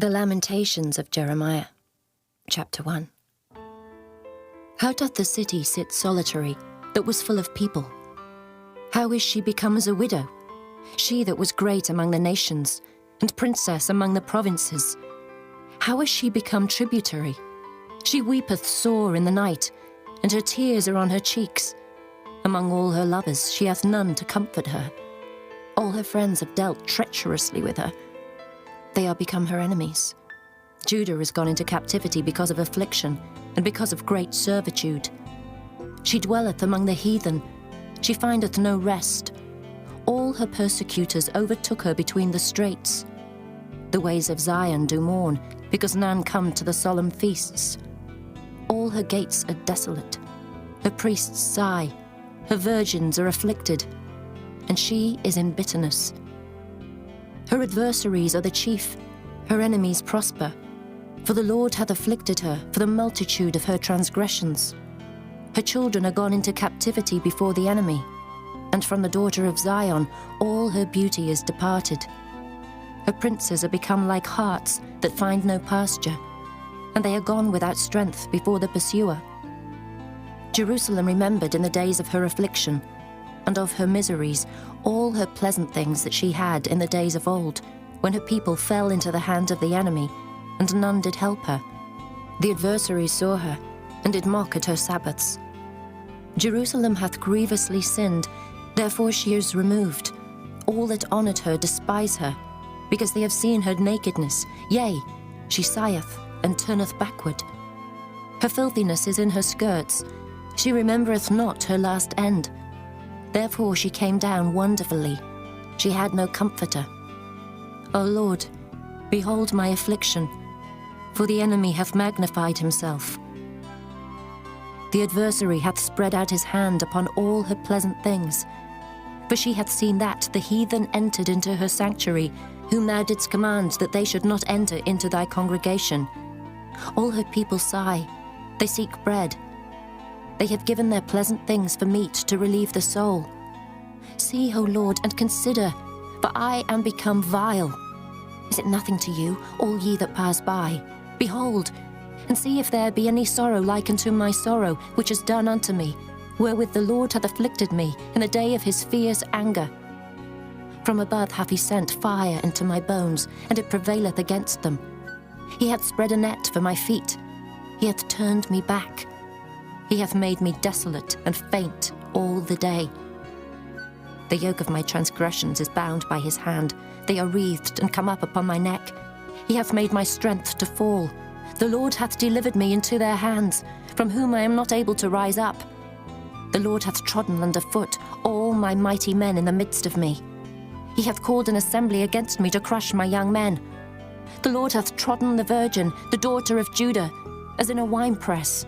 The Lamentations of Jeremiah, Chapter 1. How doth the city sit solitary, that was full of people? How is she become as a widow, she that was great among the nations, and princess among the provinces? How is she become tributary? She weepeth sore in the night, and her tears are on her cheeks. Among all her lovers she hath none to comfort her. All her friends have dealt treacherously with her. They are become her enemies. Judah is gone into captivity because of affliction, and because of great servitude. She dwelleth among the heathen, she findeth no rest. All her persecutors overtook her between the straits. The ways of Zion do mourn, because none come to the solemn feasts. All her gates are desolate, her priests sigh, her virgins are afflicted, and she is in bitterness. Her adversaries are the chief, her enemies prosper. For the Lord hath afflicted her for the multitude of her transgressions. Her children are gone into captivity before the enemy, and from the daughter of Zion all her beauty is departed. Her princes are become like harts that find no pasture, and they are gone without strength before the pursuer. Jerusalem remembered in the days of her affliction, and of her miseries, all her pleasant things that she had in the days of old, when her people fell into the hand of the enemy, and none did help her. The adversaries saw her, and did mock at her Sabbaths. Jerusalem hath grievously sinned, therefore she is removed. All that honoured her despise her, because they have seen her nakedness. Yea, she sigheth, and turneth backward. Her filthiness is in her skirts, she remembereth not her last end. Therefore she came down wonderfully, she had no comforter. O Lord, behold my affliction, for the enemy hath magnified himself. The adversary hath spread out his hand upon all her pleasant things. For she hath seen that the heathen entered into her sanctuary, whom thou didst command that they should not enter into thy congregation. All her people sigh, they seek bread. They have given their pleasant things for meat to relieve the soul. See, O Lord, and consider, for I am become vile. Is it nothing to you, all ye that pass by? Behold, and see if there be any sorrow like unto my sorrow, which is done unto me, wherewith the Lord hath afflicted me in the day of his fierce anger. From above hath he sent fire into my bones, and it prevaileth against them. He hath spread a net for my feet, he hath turned me back. He hath made me desolate and faint all the day. The yoke of my transgressions is bound by his hand. They are wreathed and come up upon my neck. He hath made my strength to fall. The Lord hath delivered me into their hands, from whom I am not able to rise up. The Lord hath trodden under foot all my mighty men in the midst of me. He hath called an assembly against me to crush my young men. The Lord hath trodden the virgin, the daughter of Judah, as in a winepress.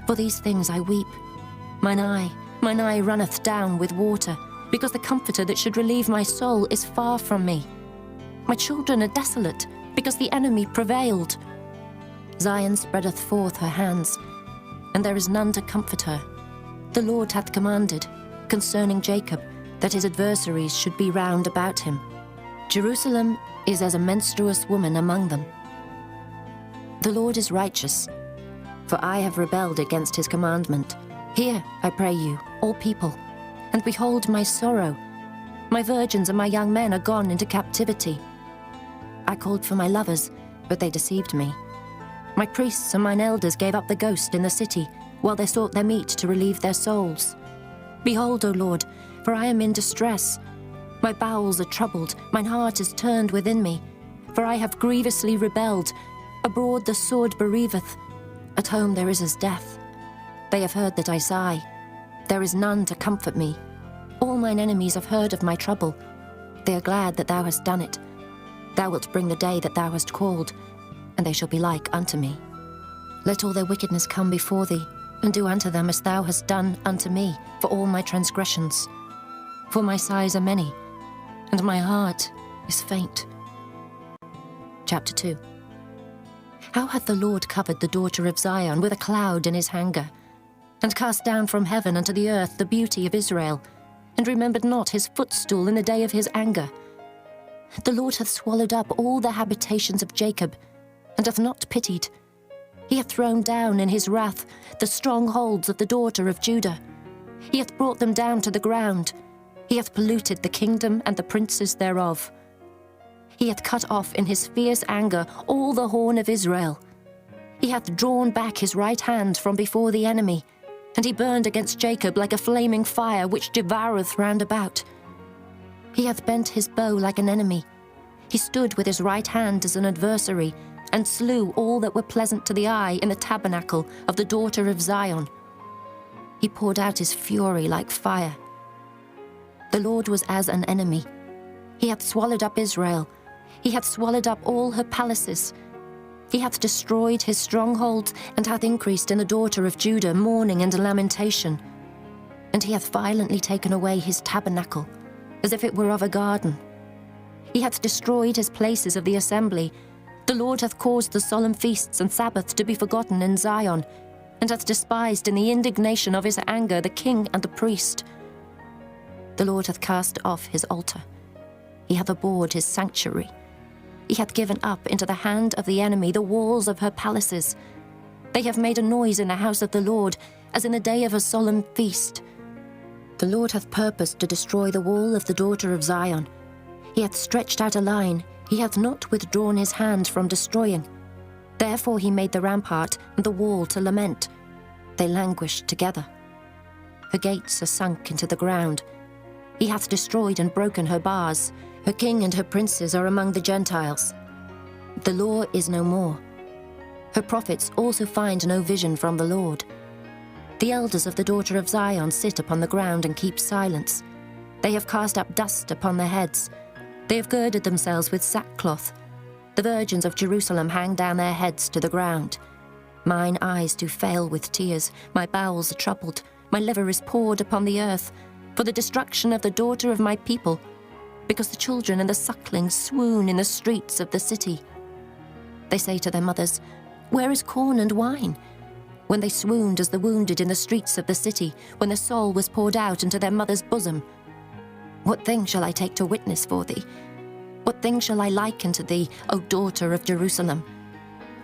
For these things I weep. Mine eye runneth down with water, because the comforter that should relieve my soul is far from me. My children are desolate, because the enemy prevailed. Zion spreadeth forth her hands, and there is none to comfort her. The Lord hath commanded, concerning Jacob, that his adversaries should be round about him. Jerusalem is as a menstruous woman among them. The Lord is righteous, for I have rebelled against his commandment. Hear, I pray you, all people, and behold my sorrow. My virgins and my young men are gone into captivity. I called for my lovers, but they deceived me. My priests and mine elders gave up the ghost in the city, while they sought their meat to relieve their souls. Behold, O Lord, for I am in distress. My bowels are troubled, mine heart is turned within me, for I have grievously rebelled. Abroad the sword bereaveth, at home there is as death. They have heard that I sigh. There is none to comfort me. All mine enemies have heard of my trouble. They are glad that thou hast done it. Thou wilt bring the day that thou hast called, and they shall be like unto me. Let all their wickedness come before thee, and do unto them as thou hast done unto me for all my transgressions. For my sighs are many, and my heart is faint. Chapter 2. How hath the Lord covered the daughter of Zion with a cloud in his anger, and cast down from heaven unto the earth the beauty of Israel, and remembered not his footstool in the day of his anger. The Lord hath swallowed up all the habitations of Jacob, and hath not pitied. He hath thrown down in his wrath the strongholds of the daughter of Judah. He hath brought them down to the ground. He hath polluted the kingdom and the princes thereof. He hath cut off in his fierce anger all the horn of Israel. He hath drawn back his right hand from before the enemy, and he burned against Jacob like a flaming fire which devoureth round about. He hath bent his bow like an enemy. He stood with his right hand as an adversary, and slew all that were pleasant to the eye in the tabernacle of the daughter of Zion. He poured out his fury like fire. The Lord was as an enemy. He hath swallowed up Israel. He hath swallowed up all her palaces. He hath destroyed his strongholds, and hath increased in the daughter of Judah mourning and lamentation. And he hath violently taken away his tabernacle, as if it were of a garden. He hath destroyed his places of the assembly. The Lord hath caused the solemn feasts and Sabbaths to be forgotten in Zion, and hath despised in the indignation of his anger the king and the priest. The Lord hath cast off his altar. He hath abhorred his sanctuary. He hath given up into the hand of the enemy the walls of her palaces. They have made a noise in the house of the Lord, as in the day of a solemn feast. The Lord hath purposed to destroy the wall of the daughter of Zion. He hath stretched out a line. He hath not withdrawn his hand from destroying. Therefore he made the rampart and the wall to lament. They languished together. Her gates are sunk into the ground. He hath destroyed and broken her bars. Her king and her princes are among the Gentiles. The law is no more. Her prophets also find no vision from the Lord. The elders of the daughter of Zion sit upon the ground and keep silence. They have cast up dust upon their heads. They have girded themselves with sackcloth. The virgins of Jerusalem hang down their heads to the ground. Mine eyes do fail with tears. My bowels are troubled. My liver is poured upon the earth, for the destruction of the daughter of my people, because the children and the sucklings swoon in the streets of the city. They say to their mothers, "Where is corn and wine?" When they swooned as the wounded in the streets of the city, when their soul was poured out into their mother's bosom. What thing shall I take to witness for thee? What thing shall I liken to thee, O daughter of Jerusalem?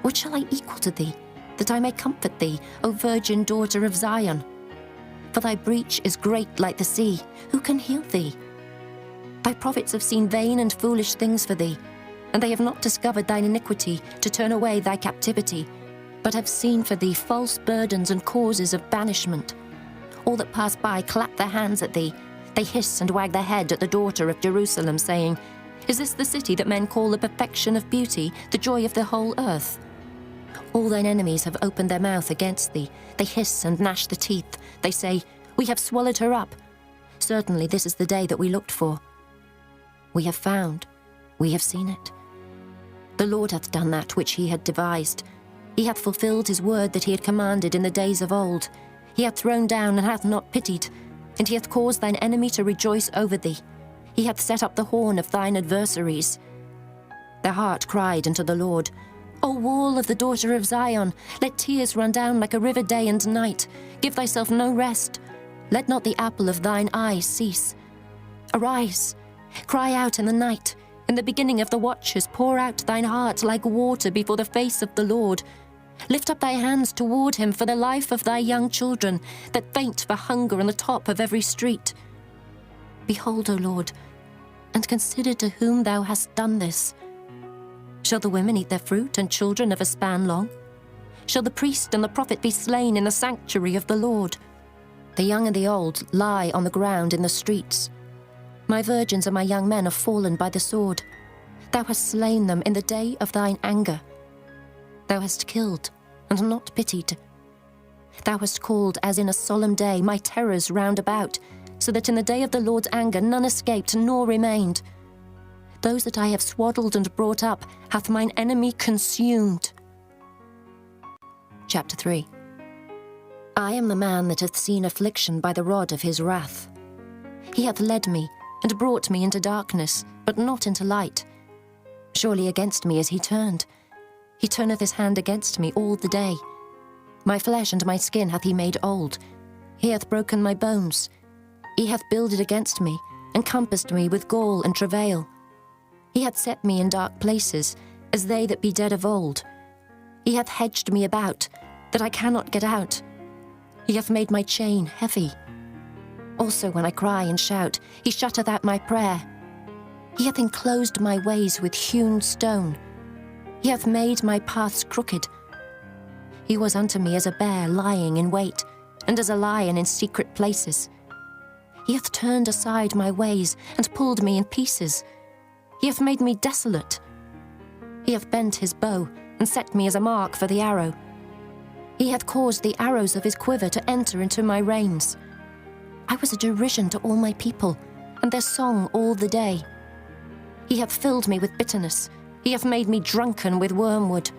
What shall I equal to thee, that I may comfort thee, O virgin daughter of Zion? For thy breach is great like the sea. Who can heal thee? Thy prophets have seen vain and foolish things for thee, and they have not discovered thine iniquity to turn away thy captivity, but have seen for thee false burdens and causes of banishment. All that pass by clap their hands at thee. They hiss and wag their head at the daughter of Jerusalem, saying, "Is this the city that men call the perfection of beauty, the joy of the whole earth?" All thine enemies have opened their mouth against thee. They hiss and gnash the teeth. They say, "We have swallowed her up. Certainly this is the day that we looked for. We have found, we have seen it. The Lord hath done that which he had devised. He hath fulfilled his word that he had commanded in the days of old. He hath thrown down and hath not pitied, and he hath caused thine enemy to rejoice over thee. He hath set up the horn of thine adversaries. Their heart cried unto the Lord, O wall of the daughter of Zion, let tears run down like a river day and night. Give thyself no rest. Let not the apple of thine eye cease. Arise, cry out in the night. In the beginning of the watches, pour out thine heart like water before the face of the Lord. Lift up thy hands toward him for the life of thy young children, that faint for hunger on the top of every street. Behold, O Lord, and consider to whom thou hast done this. Shall the women eat their fruit, and children of a span long? Shall the priest and the prophet be slain in the sanctuary of the Lord? The young and the old lie on the ground in the streets. My virgins and my young men are fallen by the sword. Thou hast slain them in the day of thine anger. Thou hast killed and not pitied. Thou hast called as in a solemn day my terrors round about, so that in the day of the Lord's anger none escaped nor remained. Those that I have swaddled and brought up hath mine enemy consumed. Chapter 3. I am the man that hath seen affliction by the rod of his wrath. He hath led me and brought me into darkness, but not into light. Surely against me is he turned. He turneth his hand against me all the day. My flesh and my skin hath he made old. He hath broken my bones. He hath builded against me, and compassed me with gall and travail. He hath set me in dark places, as they that be dead of old. He hath hedged me about, that I cannot get out. He hath made my chain heavy. Also when I cry and shout, he shutteth out my prayer. He hath enclosed my ways with hewn stone. He hath made my paths crooked. He was unto me as a bear lying in wait, and as a lion in secret places. He hath turned aside my ways, and pulled me in pieces. He hath made me desolate. He hath bent his bow, and set me as a mark for the arrow. He hath caused the arrows of his quiver to enter into my reins. I was a derision to all my people, and their song all the day. He hath filled me with bitterness. He hath made me drunken with wormwood.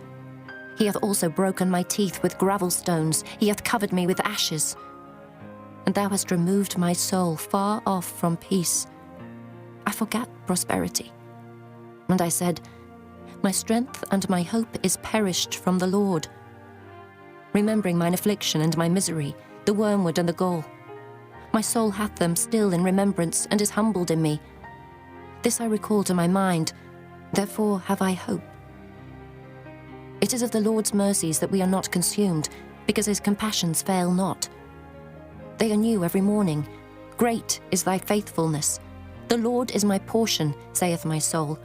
He hath also broken my teeth with gravel stones. He hath covered me with ashes. And thou hast removed my soul far off from peace. I forgat prosperity. And I said, my strength and my hope is perished from the Lord. Remembering mine affliction and my misery, the wormwood and the gall. My soul hath them still in remembrance, and is humbled in me. This I recall to my mind, therefore have I hope. It is of the Lord's mercies that we are not consumed, because his compassions fail not. They are new every morning. Great is thy faithfulness. The Lord is my portion, saith my soul.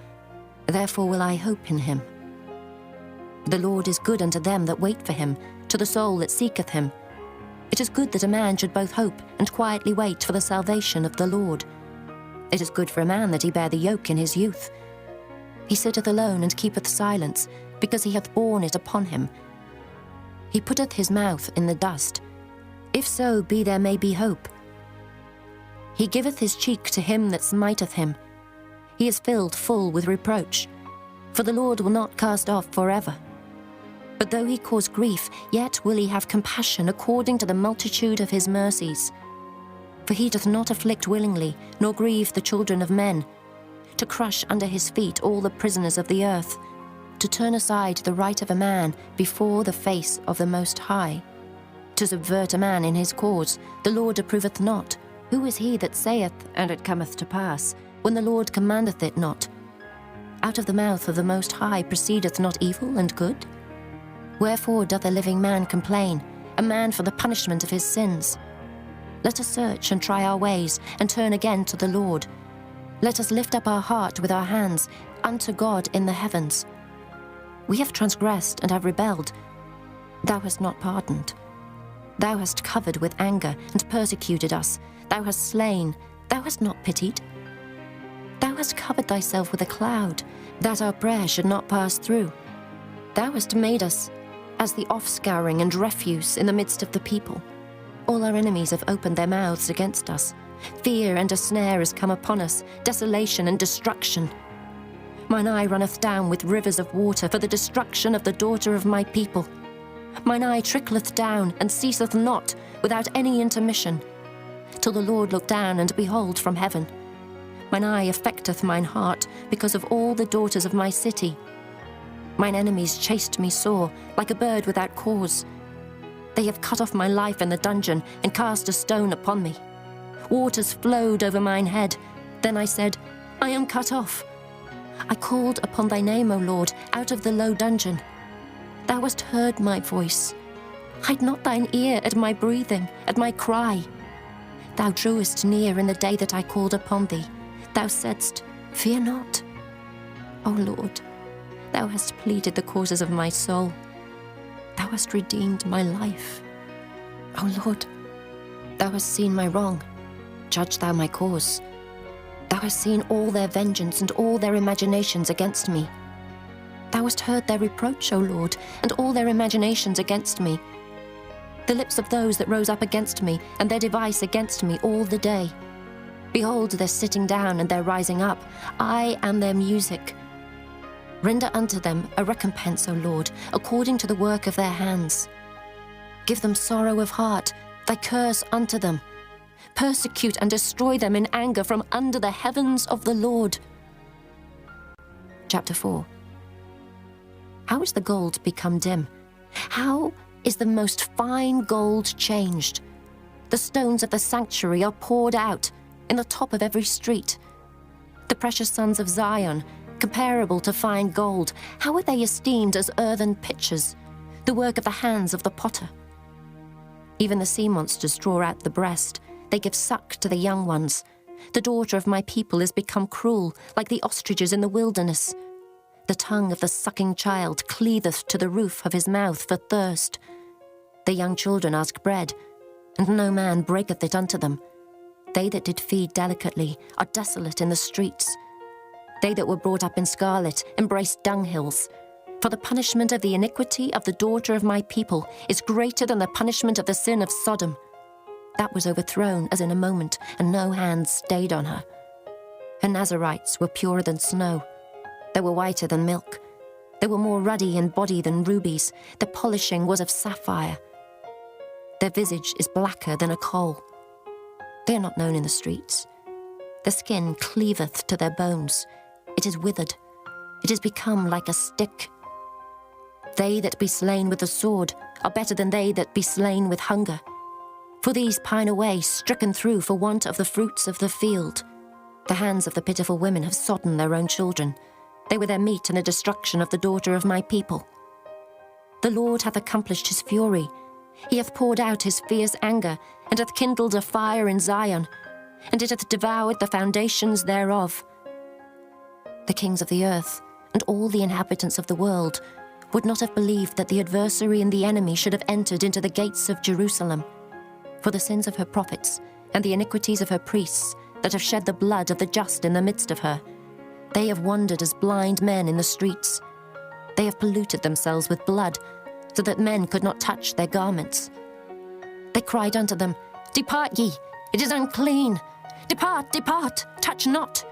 Therefore will I hope in him. The Lord is good unto them that wait for him, to the soul that seeketh him. It is good that a man should both hope and quietly wait for the salvation of the Lord. It is good for a man that he bear the yoke in his youth. He sitteth alone and keepeth silence, because he hath borne it upon him. He putteth his mouth in the dust. If so be there may be hope. He giveth his cheek to him that smiteth him. He is filled full with reproach. For the Lord will not cast off forever. But though he cause grief, yet will he have compassion according to the multitude of his mercies. For he doth not afflict willingly, nor grieve the children of men, to crush under his feet all the prisoners of the earth, to turn aside the right of a man before the face of the Most High, to subvert a man in his cause, the Lord approveth not. Who is he that saith, and it cometh to pass, when the Lord commandeth it not? Out of the mouth of the Most High proceedeth not evil and good? Wherefore doth a living man complain, a man for the punishment of his sins? Let us search and try our ways, and turn again to the Lord. Let us lift up our heart with our hands unto God in the heavens. We have transgressed and have rebelled. Thou hast not pardoned. Thou hast covered with anger and persecuted us. Thou hast slain. Thou hast not pitied. Thou hast covered thyself with a cloud, that our prayer should not pass through. Thou hast made us as the offscouring and refuse in the midst of the people. All our enemies have opened their mouths against us. Fear and a snare is come upon us, desolation and destruction. Mine eye runneth down with rivers of water for the destruction of the daughter of my people. Mine eye trickleth down and ceaseth not without any intermission, till the Lord look down and behold from heaven. Mine eye affecteth mine heart because of all the daughters of my city. Mine enemies chased me sore, like a bird without cause. They have cut off my life in the dungeon, and cast a stone upon me. Waters flowed over mine head. Then I said, I am cut off. I called upon thy name, O Lord, out of the low dungeon. Thou hast heard my voice. Hide not thine ear at my breathing, at my cry. Thou drewest near in the day that I called upon thee. Thou saidst, fear not. O Lord, thou hast pleaded the causes of my soul. Thou hast redeemed my life. O Lord, thou hast seen my wrong. Judge thou my cause. Thou hast seen all their vengeance and all their imaginations against me. Thou hast heard their reproach, O Lord, and all their imaginations against me. The lips of those that rose up against me, and their device against me all the day. Behold their sitting down and their rising up. I am their music. Render unto them a recompense, O Lord, according to the work of their hands. Give them sorrow of heart, thy curse unto them. Persecute and destroy them in anger from under the heavens of the Lord. Chapter 4. How is the gold become dim? How is the most fine gold changed? The stones of the sanctuary are poured out in the top of every street. The precious sons of Zion comparable to fine gold, how are they esteemed as earthen pitchers, the work of the hands of the potter? Even the sea monsters draw out the breast. They give suck to the young ones. The daughter of my people is become cruel, like the ostriches in the wilderness. The tongue of the sucking child cleaveth to the roof of his mouth for thirst. The young children ask bread, and no man breaketh it unto them. They that did feed delicately are desolate in the streets. They that were brought up in scarlet embrace dunghills. For the punishment of the iniquity of the daughter of my people is greater than the punishment of the sin of Sodom. That was overthrown as in a moment, and no hand stayed on her. Her Nazarites were purer than snow. They were whiter than milk. They were more ruddy in body than rubies. Their polishing was of sapphire. Their visage is blacker than a coal. They are not known in the streets. The skin cleaveth to their bones. It is withered. It is become like a stick. They that be slain with the sword are better than they that be slain with hunger. For these pine away, stricken through for want of the fruits of the field. The hands of the pitiful women have sodden their own children. They were their meat in the destruction of the daughter of my people. The Lord hath accomplished his fury. He hath poured out his fierce anger, and hath kindled a fire in Zion, and it hath devoured the foundations thereof. The kings of the earth, and all the inhabitants of the world, would not have believed that the adversary and the enemy should have entered into the gates of Jerusalem. For the sins of her prophets, and the iniquities of her priests, that have shed the blood of the just in the midst of her, they have wandered as blind men in the streets. They have polluted themselves with blood, so that men could not touch their garments. They cried unto them, Depart ye, it is unclean. Depart, depart, touch not.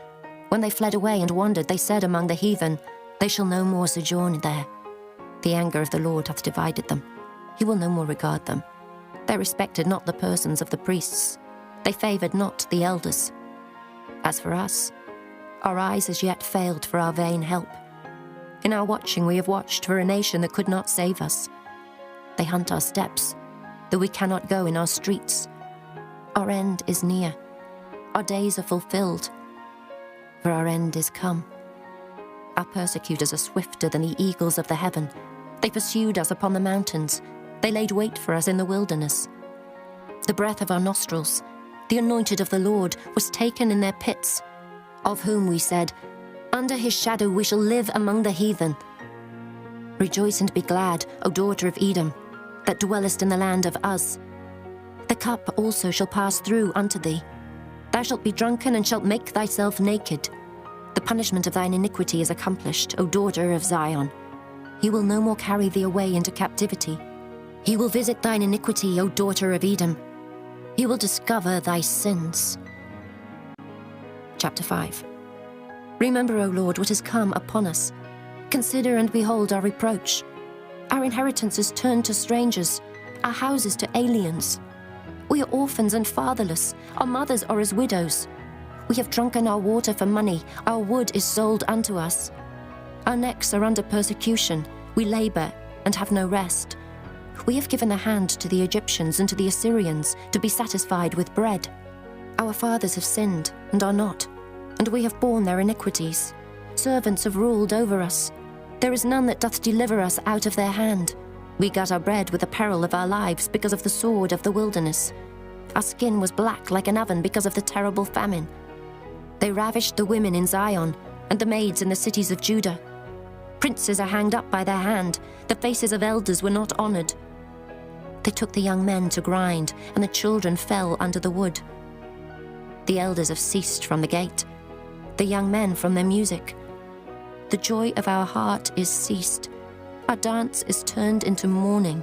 When they fled away and wandered, they said among the heathen, They shall no more sojourn there. The anger of the Lord hath divided them. He will no more regard them. They respected not the persons of the priests. They favoured not the elders. As for us, our eyes as yet failed for our vain help. In our watching we have watched for a nation that could not save us. They hunt our steps, though we cannot go in our streets. Our end is near. Our days are fulfilled, for our end is come. Our persecutors are swifter than the eagles of the heaven. They pursued us upon the mountains. They laid wait for us in the wilderness. The breath of our nostrils, the anointed of the Lord, was taken in their pits, of whom we said, Under his shadow we shall live among the heathen. Rejoice and be glad, O daughter of Edom, that dwellest in the land of Uz. The cup also shall pass through unto thee. Thou shalt be drunken and shalt make thyself naked. The punishment of thine iniquity is accomplished, O daughter of Zion. He will no more carry thee away into captivity. He will visit thine iniquity, O daughter of Edom. He will discover thy sins. Chapter 5. Remember, O Lord, what is come upon us. Consider and behold our reproach. Our inheritance is turned to strangers, our houses to aliens. We are orphans and fatherless. Our mothers are as widows. We have drunken our water for money. Our wood is sold unto us. Our necks are under persecution. We labor and have no rest. We have given the hand to the Egyptians and to the Assyrians to be satisfied with bread. Our fathers have sinned and are not, and we have borne their iniquities. Servants have ruled over us. There is none that doth deliver us out of their hand. We got our bread with the peril of our lives because of the sword of the wilderness. Our skin was black like an oven because of the terrible famine. They ravished the women in Zion and the maids in the cities of Judah. Princes are hanged up by their hand. The faces of elders were not honored. They took the young men to grind, and the children fell under the wood. The elders have ceased from the gate, the young men from their music. The joy of our heart is ceased. Our dance is turned into mourning.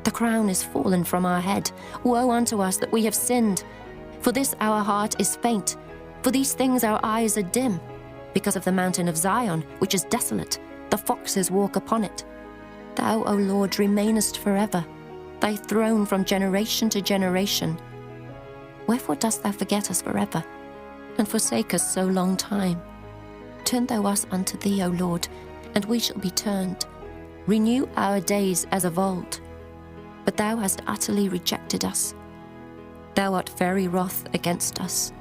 The crown is fallen from our head. Woe unto us that we have sinned. For this our heart is faint. For these things our eyes are dim. Because of the mountain of Zion, which is desolate, the foxes walk upon it. Thou, O Lord, remainest forever, thy throne from generation to generation. Wherefore dost thou forget us forever, and forsake us so long time? Turn thou us unto thee, O Lord, and we shall be turned. Renew our days as of old. But thou hast utterly rejected us. Thou art very wroth against us.